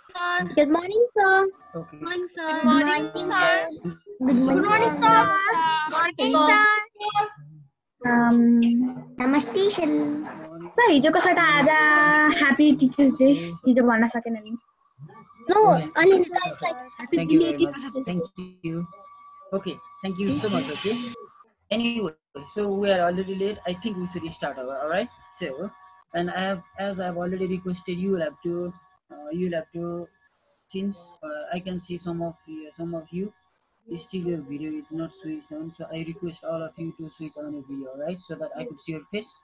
sir. Good morning, sir. Okay. Good morning, sir. Good morning, sir. Good morning, sir. Good morning, Namaste, sir. Sir हिजोको sir आज happy teachers day हिजो भन्न सकेन नि No, Oh, yeah. Anita is like happy Thank you very belated much. Teachers' Thank Day. you. Okay, thank you so much. Okay. Anyway, so we are already late. I think we should start over. All right. So, and I have, as I've already requested, you'll have to since I can see some of you still your video is not switched on, so I request all of you to switch on your video, all right, so that I could see your face.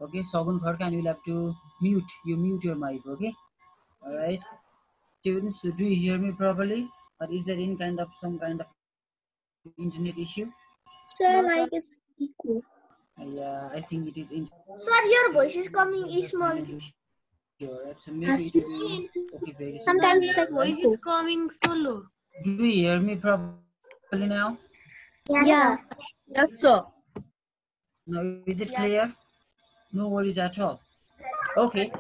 Okay, Sagun Kharka, and you'll have to mute your mic. Okay, all right. Students, so do you hear me properly, or is there any some kind of internet issue? Sir, like it's equal. Yeah, I think it is. Sir, your voice is coming small. Right, so maybe it will be okay. Very soon. Sometimes Your it's like voice is coming so low. Do you hear me properly now? Yeah. Yes, sir. Now is it clear? No worries at all. Okay.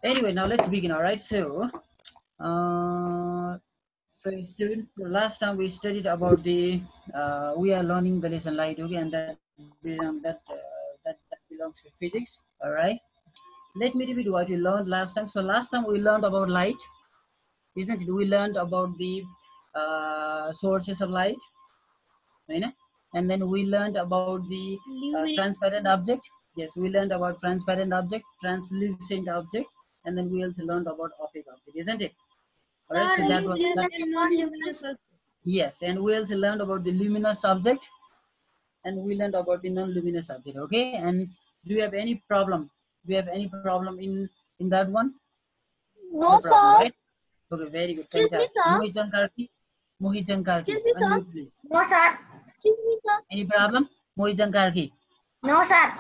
Anyway, now let's begin. All right. So, student, last time we studied about the we are learning the lesson light. Okay, and that belongs to physics. All right. Let me repeat what we learned last time. So last time we learned about light, isn't it? We learned about the sources of light, right? And then we learned about the transparent object. Yes, we learned about transparent object, translucent object, and then we also learned about opaque object, isn't it? All right, so that was yes, and we also learned about the luminous object, and we learned about the non-luminous object. Okay, and do you have any problem? Do you have any problem in that one? No, problem, sir. right? Okay, very good. Excuse me, sir. Mohijan Karki. Excuse me, sir. Unmute, please. No, sir. Excuse me, sir. Any problem? Mohijan Karki. No, sir.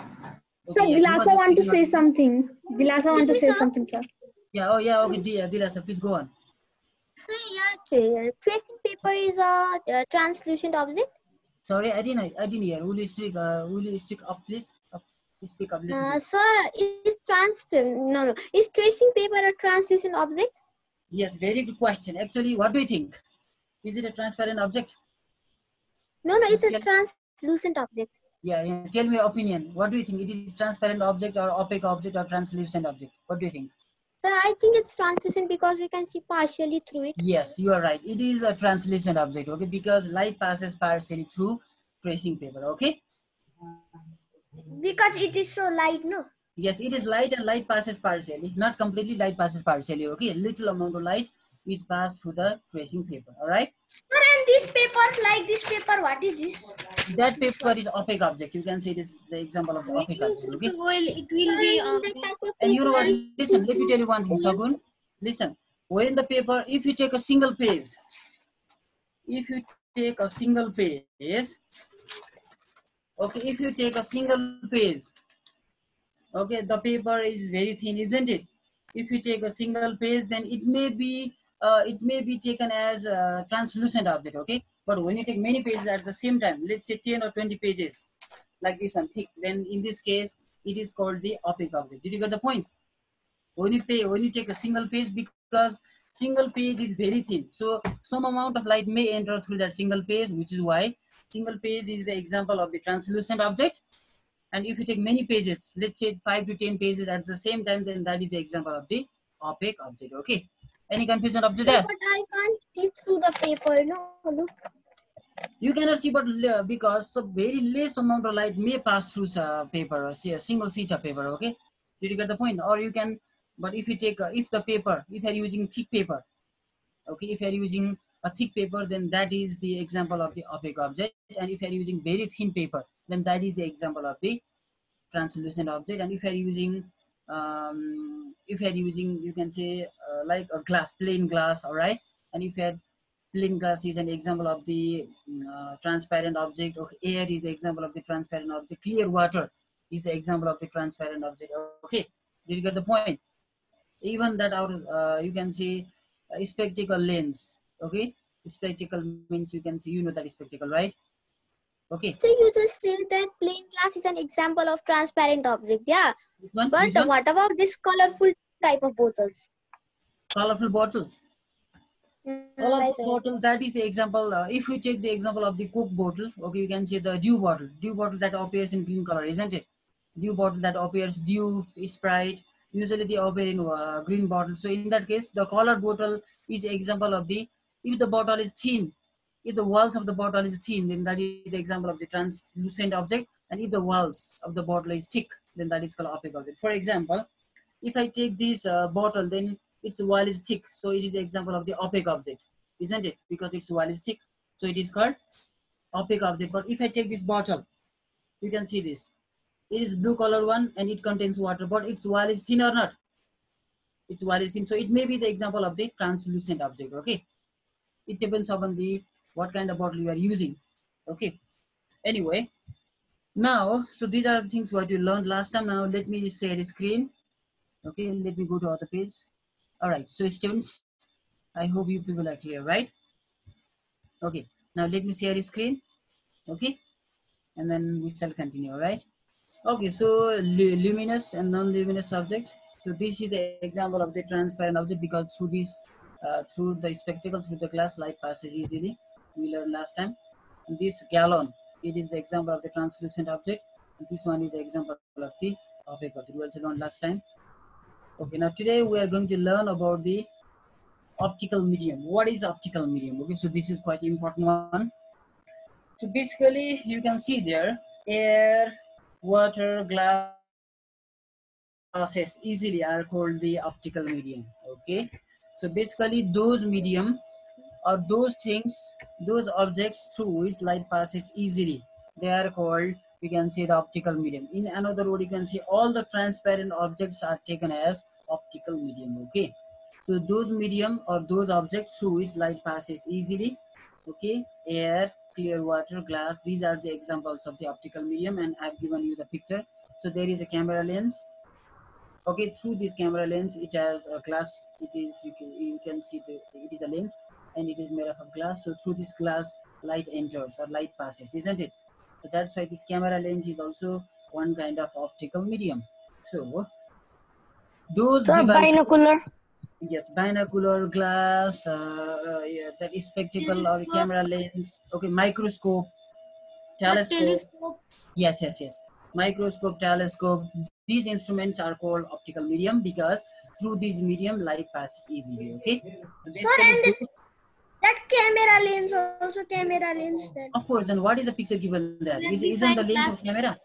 So Dilasa want to say something. Dilasa want to say something, sir. Yeah. Oh, yeah. Okay, Dilasa, please go on. So, yeah, tracing paper is a translucent object. Sorry, I didn't hear. Will you speak up, please? Speak up. Sir, is tracing paper a translucent object? Yes, very good question. Actually, what do you think? Is it a transparent object? No, it's a translucent object. Yeah. Tell me your opinion. What do you think? It is transparent object or opaque object or translucent object? What do you think? Sir, I think it's translucent because we can see partially through it. Yes, you are right. It is a translucent object, okay? Because light passes partially through tracing paper, okay? Because it is so light, no? Yes, it is light and light passes partially. Not completely, light passes partially, okay? A little amount of light is passed through the tracing paper, all right? Sir, and this paper, like this paper, what is this? That paper is opaque object. You can say this is the example of the opaque object, okay? It will be. And you know what? Listen, let me tell you one thing, Sagun. Listen, when the paper, if you take a single page, okay, if you take a single page, okay, the paper is very thin, isn't it? If you take a single page, then it may be taken as a translucent object, okay? But when you take many pages at the same time, let's say 10 or 20 pages, like this one thick, then in this case, it is called the opaque object. Did you get the point? When you take a single page, because single page is very thin, so some amount of light may enter through that single page, which is why single page is the example of the translucent object. And if you take many pages, let's say 5 to 10 pages at the same time, then that is the example of the opaque object, okay? Any confusion up to that? But I can't see through the paper, no, look. You cannot see, but because a very less amount of light may pass through paper, or say a single sheet of paper, okay? Did you get the point? Or you can, but if you take, if you are using thick paper, okay, if you are using a thick paper, then that is the example of the opaque object. And if you are using very thin paper, then that is the example of the translucent object. And if you are using, you can say like a glass, plain glass, all right? And if you had plain glass is an example of the transparent object. Okay, air is the example of the transparent object. Clear water is the example of the transparent object. Okay, did you get the point? Even that you can say a spectacle lens. Okay, spectacle means you can see, you know that spectacle, right? Okay. So you just say that plain glass is an example of transparent object, yeah. But what about this colorful type of bottles? Colorful bottle. Right Colorful there. bottle, that is the example. If we take the example of the Coke bottle, okay, you can say the dew bottle. Dew bottle that appears in green color, isn't it? Dew bottle that appears, dew, Sprite, usually they appear in green bottle. So in that case, the colored bottle is example of the, if the bottle is thin, if the walls of the bottle is thin, then that is the example of the translucent object. And if the walls of the bottle is thick, then that is called opaque object. For example, if I take this bottle, then its wall is thick, so it is the example of the opaque object, isn't it? Because its wall is thick, so it is called opaque object. But if I take this bottle, you can see this. It is blue color one and it contains water, but its wall is thin or not? Its wall is thin, so it may be the example of the translucent object. Okay, it depends upon the what kind of bottle you are using. Okay. Anyway, now so these are the things what you learned last time. Now let me share the screen. Okay, let me go to other page. All right, so students, I hope you people are clear, right? Okay, now let me share the screen. Okay, and then we shall continue, right? Okay, so luminous and non-luminous object. So this is the example of the transparent object, because through this, through the spectacle, through the glass, light passes easily. We learned last time. And this gallon, it is the example of the translucent object. And this one is the example of the opaque object. We also learned last time. Okay, now today we are going to learn about the optical medium. What is optical medium? Okay, so this is quite important one. So basically, you can see there, air, water, glass passes easily are called the optical medium. Okay, so basically those medium or those things, those objects through which light passes easily, they are called, we can say, the optical medium. In another word, you can say all the transparent objects are taken as optical medium. Okay, so those medium or those objects through which light passes easily, okay, air, clear water, glass, these are the examples of the optical medium, and I've given you the picture. So there is a camera lens. Okay, through this camera lens, it has a glass. It is, you can see it is a lens, and it is made up of glass. So through this glass, light enters or light passes, isn't it? So that's why this camera lens is also one kind of optical medium. So those Sir, devices, binocular. yes, binocular, glass, yeah, that is spectacle or Telescope. camera lens. Okay, microscope, telescope. Telescope. Yes, yes, yes. Microscope, telescope, these instruments are called optical medium because through these medium light passes easily. Okay. So Sir, and that camera lens also camera lens. That. of course, then what is the picture given there? Isn't the Magnifying lens glass. of camera?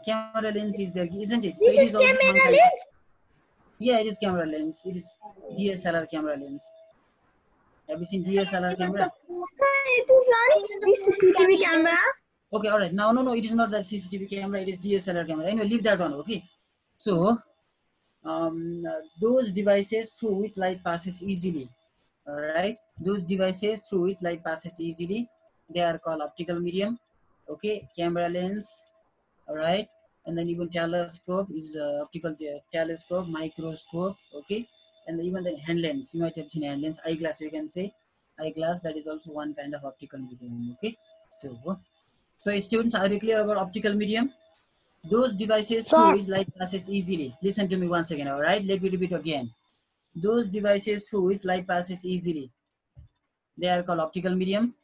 Camera lens is there, isn't it? So This it is is also one camera kind of, lens. yeah, it is camera lens. It is DSLR camera lens. Have you seen DSLR camera? It is not the CCTV camera. Okay, all right. Now, no, it is not the CCTV camera. It is DSLR camera. Anyway, leave that one. Okay. So, those devices through which light passes easily. All right. Those devices through which light passes easily, they are called optical medium. Okay. Camera lens. All right. And then even telescope is optical telescope, microscope. Okay. And even the hand lens. You might have seen hand lens, eyeglass. You can say eyeglass. That is also one kind of optical medium. Okay. So students, are you clear about optical medium? Those devices through which light passes easily. Listen to me once again, all right? Let me repeat again. Those devices through which light passes easily, they are called optical medium,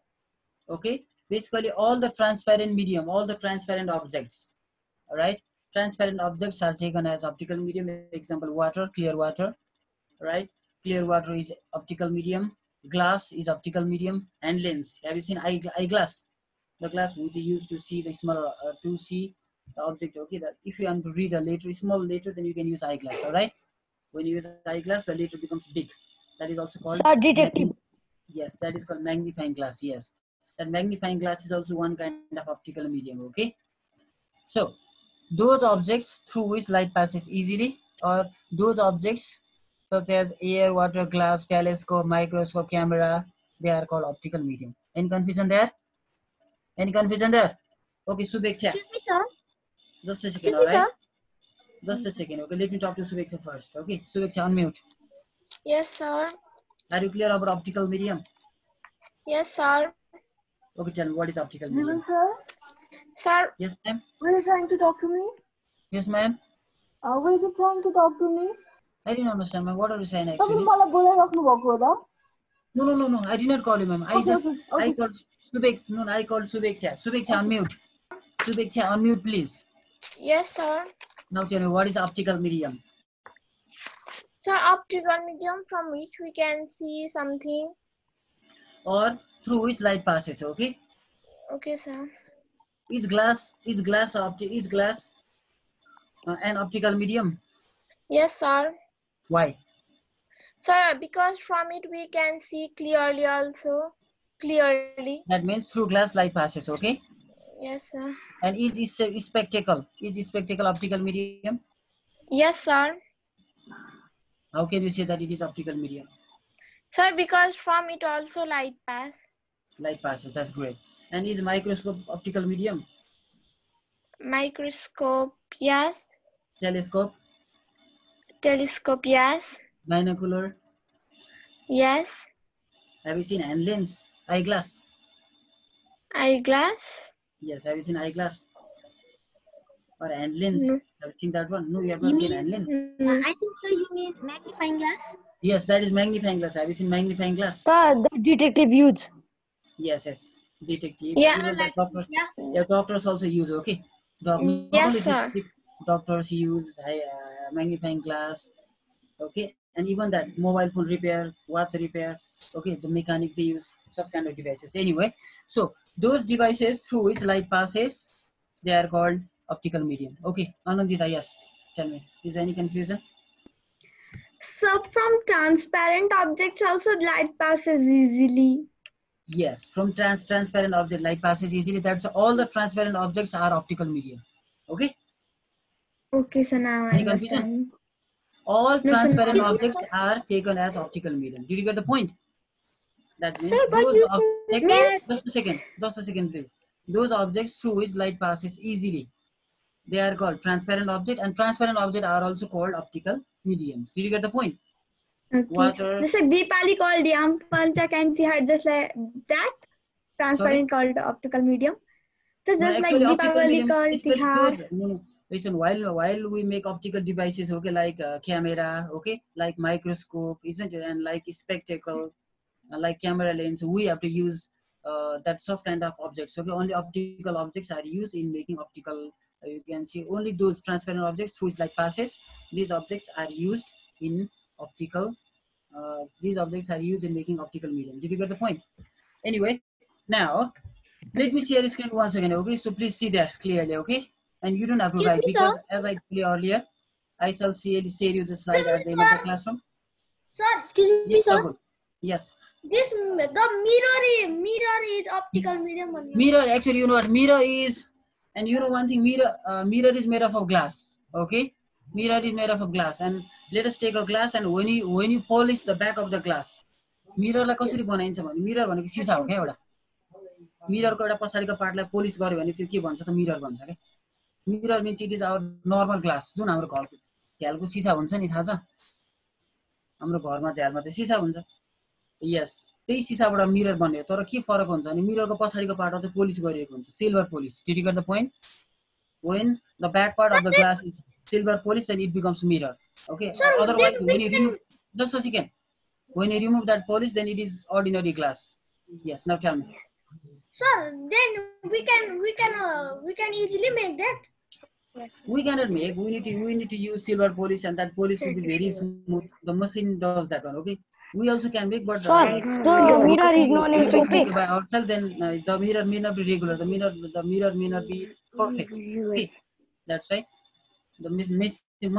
okay? Basically, all the transparent medium, all the transparent objects, all right? Transparent objects are taken as optical medium. Example, water, clear water, right? Clear water is optical medium. Glass is optical medium. And lens. Have you seen eyeglass? The glass which is used to see the small, to see the object. Okay, that if you want to read a letter, small letter, then you can use eyeglass. All right. When you use eyeglass, the letter becomes big. That is also called. Sir, detective. Yes, that is called magnifying glass. Yes, that magnifying glass is also one kind of optical medium. Okay. So those objects through which light passes easily, or those objects such as air, water, glass, telescope, microscope, camera, they are called optical medium. Any confusion there? Any confusion there? Okay, Subeksha. Excuse me, sir. Just a second, Excuse me, alright? sir. Just a second, okay? Let me talk to Subeksha first, okay? Subeksha, unmute. Yes, sir. Are you clear about optical medium? Yes, sir. Okay, tell me, what is optical medium? Sir, Sir, Yes, ma'am? were you trying to talk to me? Yes, ma'am? Were you trying to talk to me? I didn't understand, ma'am. What are you saying actually? मलाई बोलाइराख्नु भएको हो र No. I did not call you, ma'am. I Okay, just, okay. I called Subek. No, I called Subeksha. Subeksha, unmute. Subeksha, unmute, please. Yes, sir. Now tell me, what is optical medium? Sir, optical medium from which we can see something. Or through which light passes, okay? Okay, sir. Is glass an optical medium? Yes, sir. Why? Sir, because from it we can see clearly also. Clearly. That means through glass light passes, okay? Yes, sir. And is spectacle optical medium? Yes, sir. How can you say that it is optical medium? Sir, because from it also light pass. Light passes, that's great. And is microscope optical medium? Microscope, yes. Telescope? Telescope, yes. Binocular? Yes. Have you seen hand lens? Eyeglass? Eyeglass? Yes, have you seen eyeglass? Or hand lens? No. Have you seen that one? No, you have not seen hand lens. I think so you mean magnifying glass. Yes, that is magnifying glass. Have you seen magnifying glass? Sir, the detective use. Yes. Detective. Yeah. Even the doctors, doctors also use, okay? Not Yes, only sir. doctors use magnifying glass, okay? And even that mobile phone repair, watch repair, okay? The mechanic, they use such kind of devices. Anyway, so those devices through which light passes, they are called optical medium. Okay, Anandita, yes. Tell me, is there any confusion? So from transparent objects also light passes easily. Yes, from transparent object light passes easily. That's all the transparent objects are optical medium. Okay. Okay, so now I Any confusion? understand. All No, sir, transparent no. objects are taken as optical medium. Did you get the point? That means Sir, but those you objects. Yes. Just a second, please. Those objects through which light passes easily, they are called transparent object, and transparent objects are also called optical mediums. Did you get the point? Okay. Water. Just like Deepali called Yam Panchak and Tihar, just like that. Transparent called optical medium. So No, just like actually, optical Deepavali medium called is very Tihar. close. No. Listen, while we make optical devices, okay, like camera, okay, like microscope, isn't it, and like spectacle, like camera lens, we have to use that such kind of objects. Okay, only optical objects are used in making optical. You can see only those transparent objects through which light passes. These objects are used in optical. These objects are used in making optical medium. Did you get the point? Anyway, now let me share the screen once again. Okay, so please see that clearly. Okay, and you don't have to Excuse write me, because sir. as I told you earlier, I shall share you the slide at the end of the classroom. Sir, excuse me, Yes, sir. Sabul. Yes. The mirror is optical medium. Mirror, actually, you know what mirror is, and you know one thing, mirror is made up of glass. Okay, mirror is made up of glass, and let us take a glass, and when you polish the back of the glass, mirror लाई कसरी बनाइन्छ भने mirror भनेको सिसा हो क्या एउटा mirror को एउटा पछाडीको पार्टलाई पोलिश गर्यो भने त्यो के भन्छ त mirror भन्छ के mirror means it is our normal glass जुन हाम्रो घरको झ्यालको सिसा हुन्छ नि थाहा छ हाम्रो घरमा झ्यालमा त सिसा हुन्छ यस त्यही सिसाबाट मिरर बन्यो तर के फरक हुन्छ भने मिररको पछाडीको पार्ट चाहिँ पोलिश गरिएको हुन्छ silver Polish did you get the point when the back part of the glass is silver polish then it becomes mirror okay Sir, otherwise then when you remove just a second when you remove that polish then it is ordinary glass yes now tell me Sir, then we can easily make that. we cannot make we need to use silver polish and that polish should be very smooth the machine does that one okay we also can make but the mirror is known as opaque. by ourselves then the mirror may not be regular the mirror may not be perfect okay that's right the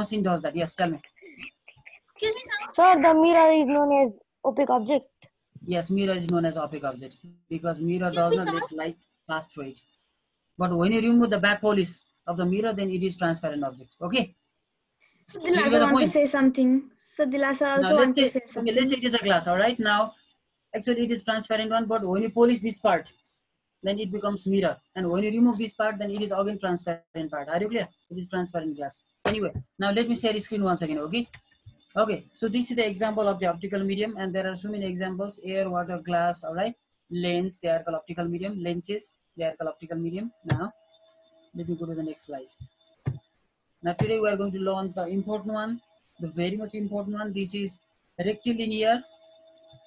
machine does that yes tell me Excuse me, sir. Sir, the mirror is known as opaque object. yes mirror is known as opaque object because mirror does not let light pass through it but when you remove the back polish of the mirror then it is transparent object okay So You get Dilasa the want to point? say something. So Dilasa now also want to say okay something. let's say it is a glass all right now actually it is transparent one but when you polish this part then it becomes mirror and when you remove this part then it is again transparent part are you clear it is transparent glass anyway now let me share the screen once again okay so this is the example of the optical medium and there are so many examples air water glass all right lens they are called optical medium lenses they are called optical medium now let me go to the next slide now today we are going to learn the important one the very much important one. This is rectilinear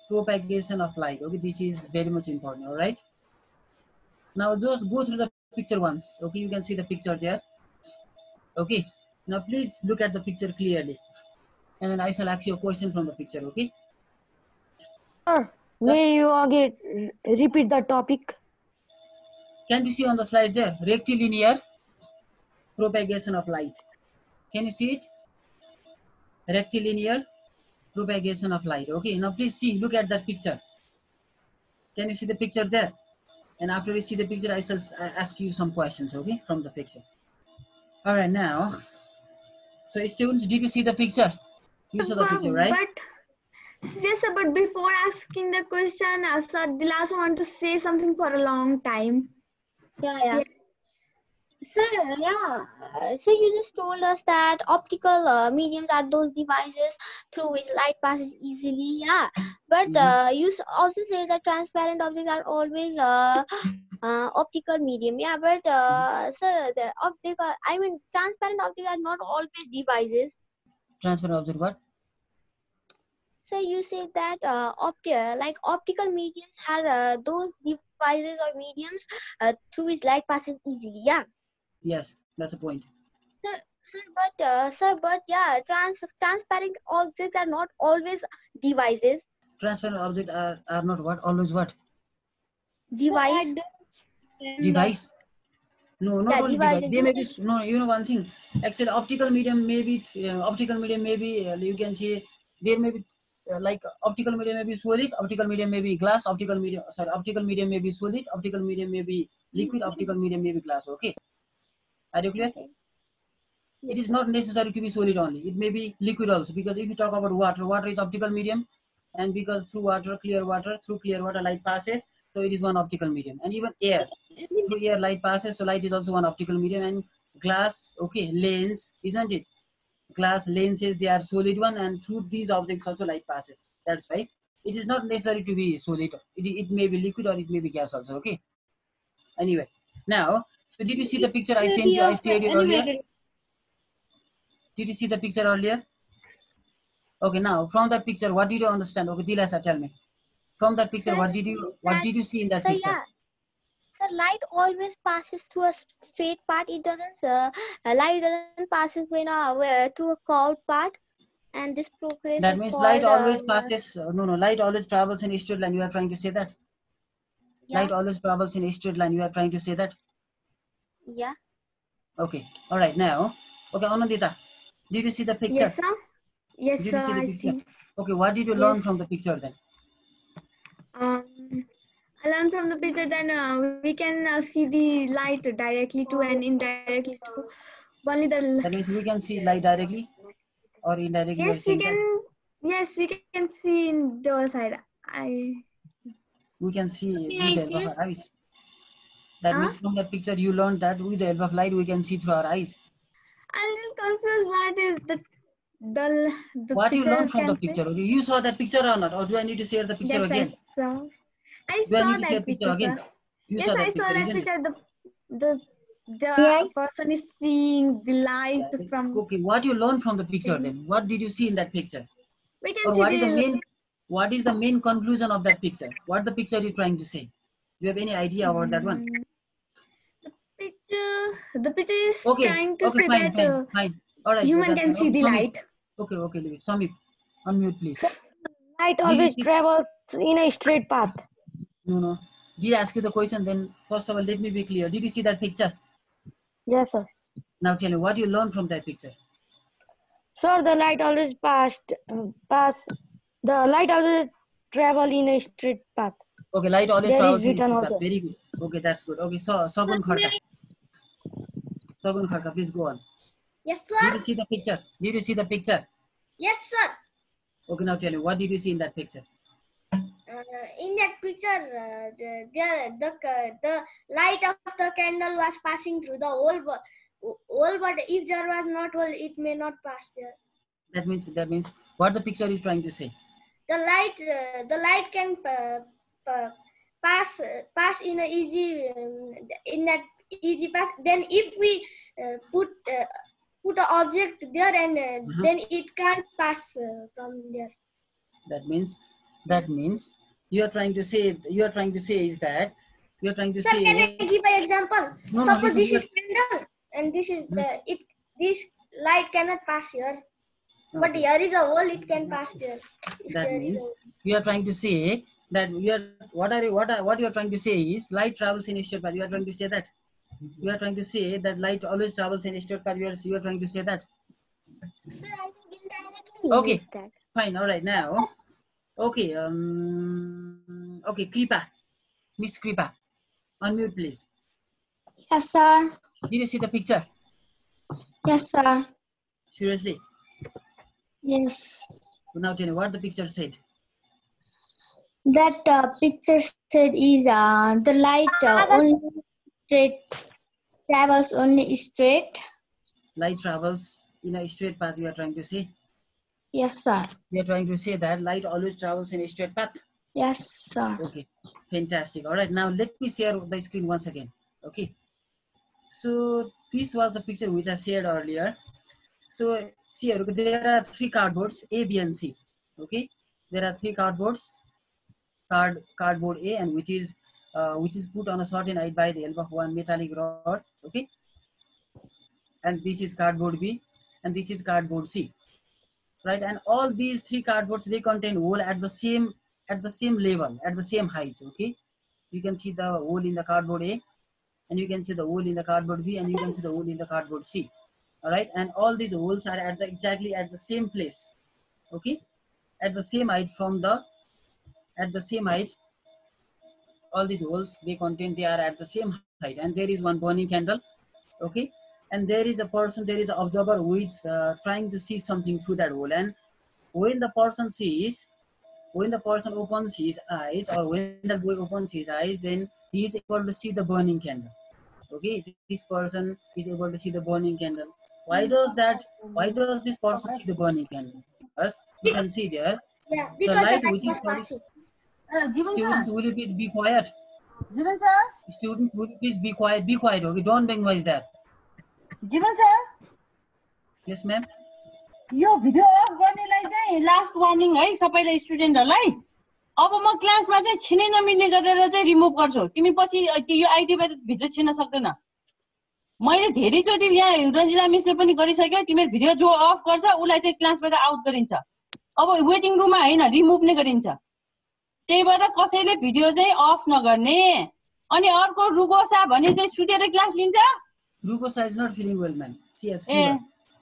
propagation of light. Okay, this is very much important. All right. Now just go through the picture once. Okay, you can see the picture there. Okay. Now please look at the picture clearly, and then I shall ask you a question from the picture. Okay. Sir, may you again repeat the topic? Can you see on the slide there? Rectilinear propagation of light. Can you see it? Rectilinear propagation of light. Okay, now please see, look at that picture. Can you see the picture there? And after you see the picture, I shall ask you some questions, okay, from the picture. All right, now, so students, did you see the picture? You saw the picture, right? But yes, sir, but before asking the question, sir, Dilasa want to say something for a long time. Yeah, yeah. Yes. Sir, yeah. So you just told us that optical mediums are those devices through which light passes easily. Yeah, but you also say that transparent objects are always optical medium. Yeah, but sir, the optical, I mean, transparent objects are not always devices. Transparent object, what? So you said that optical mediums are those devices or mediums through which light passes easily. Yeah. Yes, that's the point. Sir, but yeah, transparent objects are not always devices. Transparent objects are not what? Always what? Device. Device? No, not Yeah, only device. devices. They may be, no, you know one thing. Actually, optical medium may be, you can say, there may be, like optical medium may be solid, optical medium may be glass, optical medium may be solid, optical medium may be liquid, optical medium may be glass. Okay. Are you clear? Okay. It is not necessary to be solid only. It may be liquid also, because if you talk about water, water is optical medium, and because through clear water light passes, so it is one optical medium. And even air, through air light passes, so light is also one optical medium. And glass, okay, lens, isn't it? Glass lenses, they are solid one, and through these objects also light passes. That's why it is not necessary to be solid. It may be liquid or it may be gas also. Okay. Anyway, now, so did you see the picture I sent you? I shared it earlier. Did you see the picture earlier? Okay, now from that picture, what did you understand? Okay, Dilasa, tell me. From that picture, Sir, what did you see in that So picture? yeah, sir, light always passes through a straight part. It doesn't. Light doesn't passes through a curved part, and this process That is means called. light always passes. Light always travels in a straight line. You are trying to say that. Yeah. Light always travels in a straight line. You are trying to say that. Yeah. Okay. All right. Now, okay, Anandita, did you see the picture? Yes, sir. Yes, Did sir. you see the I picture? see. Okay. What did you learn Yes. from the picture then? I learned from the picture that we can see the light directly to and indirectly to. Only the That means we can see light directly or indirectly. You are yes, we saying that can. Yes, we can see in the side. we can see Yeah, with I the see help of our eyes. That means from that picture you learned that with the help of light we can see through our eyes. I'm a little confused. What is the What you picture learned from the can say? picture? Okay, you saw that picture or not? Or do I need to share the picture Yes, again? I saw. I Do I saw need to share that picture picture, again? sir. You Yes, saw I that saw picture, that isn't it? picture. The Yeah. person is seeing the light Yeah. from. Okay, what you learned from the picture then? What did you see in that picture? We can Or see what is the main conclusion of that picture? What the picture is trying to say? Do you have any idea about that one? The picture is Okay, trying to okay, say fine, that fine. All right, human that's can fine. see Okay, the Samip. light. Okay, leave it. Samip, unmute please. Light Did you always see? travels in a straight path. No. Did I ask you the question? Then first of all, let me be clear. Did you see that picture? Yes, sir. Now tell me what you learned from that picture. Sir, the light always the light always travel in a straight path. Okay, light always There travels is in written straight path. also. Very good. Okay, that's good. Okay, so Sagun Kharka. Sagun Kharka, please go on. Yes, Did sir. you see the picture? Did you see the picture? Yes, sir. Okay, now tell me what did you see in that picture? In that picture, the light of the candle was passing through the whole but if there was not hole, it may not pass there. That means what the picture is trying to say. The light can pass in a easy in that easy path. Then if we put put an object there and then it can't pass from there. That means you are trying to say is that you are trying to Sir, say. can I give an example? No, Suppose listen, this is candle and this is this light cannot pass here. But Okay. here is a hole, it can pass there. If That there is means a- you are trying to say that you are what you are trying to say is light travels in a straight path. You are trying to say that. You are trying to say that light always travels in a straight path. You are trying to say that. Sir, I think indirectly Okay. means that. Fine. All right. Now. Okay. Okay. Kripa. Miss Kripa. Unmute, please. Yes, sir. Did you see the picture? Yes, sir. Seriously. Yes. Now tell me what the picture said. That picture said is the light only straight travels only straight. Light travels in a straight path. You are trying to say. Yes, sir. You are trying to say that light always travels in a straight path. Yes, sir. Okay, fantastic. All right, now let me share the screen once again. Okay, so this was the picture which I shared earlier. So see here, there are 3 cardboards, A, B, and C. Okay, there are 3 cardboards. Cardboard A, and which is put on a certain height by the help of one metallic rod. Okay, and this is cardboard B, and this is cardboard C. Right, and all these 3 cardboards, they contain hole at the same level, at the same height. Okay, you can see the hole in the cardboard A, and you can see the hole in the cardboard B, and you can see the hole in the cardboard C. All right, and all these holes are at exactly at the same place. Okay, at the same height all these holes they are at the same height, and there is one burning candle. Okay, and there is an observer who is trying to see something through that hole, and when the person opens his eyes, or when the boy opens his eyes, then he is able to see the burning candle. Okay, this person is able to see the burning candle. Why does this person see the burning candle? Because you can see there yeah, the because the light light which is was produced. passing. Students, will you please be quiet? Jivan sir, Students, will you please be quiet? Be quiet, okay? Don't make noise there. Jivan sir, Yes, ma'am. Yo video of गर्नेलाई चाहिँ last warning है सबैलाई स्टुडेन्टहरूलाई। अब म क्लासमा चाहिँ छिनै नमिल्ने गरेर चाहिँ रिमुभ गर्छु। तिमी पछि यो आइडीबाट भिडियो छिन्न सक्दैन। मैले धेरैचोटि यहाँ रन्जिता मिसले पनि गरिसक्यो, तिम्रो भिडियो जो अफ गर्छ उलाई चाहिँ क्लासबाट आउट गरिन्छ। अब वेटिङ रुममा हैन, रिमुभ नै गरिन्छ। त्यही भएर कसैले भिडियो चाहिँ अफ नगर्ने। अनि अर्को रुगोसा भने चाहिँ सुतेर क्लास लिन्छ। Rugosa is not feeling well, ma'am. She has A fever.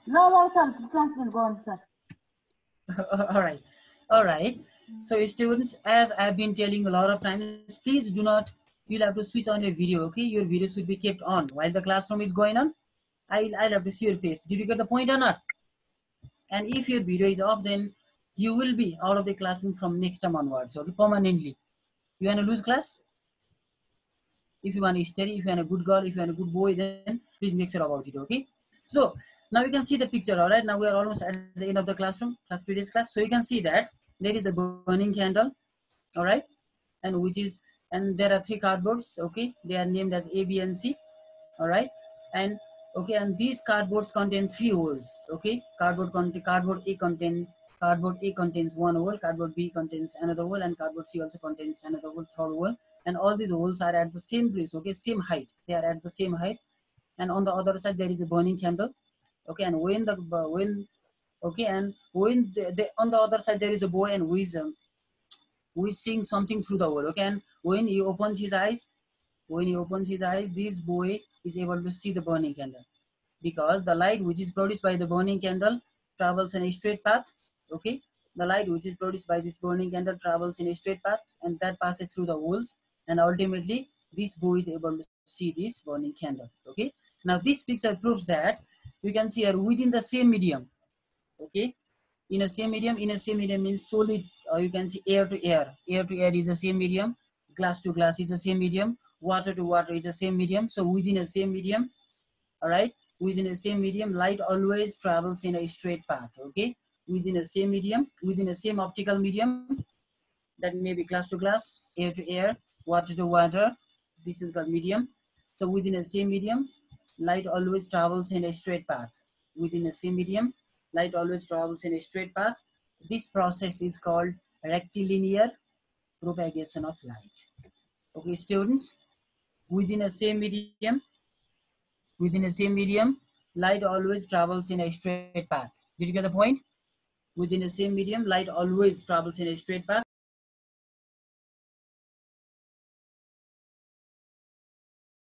ल सर क्लास गर्नु sir. all right. So students, as I've been telling a lot of times, please do not, you'll have to switch on your video. Okay, your video should be kept on while the classroom is going on. I'll have to see your face. Did you get the point or not? And if your video is off, then you will be out of the classroom from next time onwards. Okay, permanently. You want to lose class? If you want to study, if you want a good girl, if you want a good boy, then please make sure about it. Okay, so now you can see the picture. All right, now we are almost at the end of the classroom, class 2 days class. So you can see that there is a burning candle. All right, and there are 3 cardboards. Okay, they are named as A, B, and C. All right, and okay, and these cardboards contain 3 holes. Okay, cardboard A contains 1 hole, cardboard B contains another hole, and cardboard C also contains another hole, 3rd hole. And all these holes are at the same place. Okay, same height. They are at the same height. And on the other side there is a burning candle. Okay, and on the other side there is a boy, and who is seeing something through the hole. Okay, and when he opens his eyes, this boy is able to see the burning candle, because the light which is produced by the burning candle travels in a straight path. Okay, the light which is produced by this burning candle travels in a straight path, and that passes through the holes, and ultimately this boy is able to see this burning candle. Okay, now this picture proves that you can see here within the same medium. Okay, in a same medium means solid. You can see air to air is the same medium, glass to glass is the same medium, water to water is the same medium. So within a same medium, all right, within a same medium, light always travels in a straight path. Okay, within a same medium, within a same optical medium, that may be glass to glass, air to air, water to water, this is called medium. So within a same medium, light always travels in a straight path. within a same medium, light always travels in a straight path. This process is called rectilinear propagation of light. Okay, students, within a same medium, light always travels in a straight path. Did you get the point? Within the same medium, light always travels in a straight path.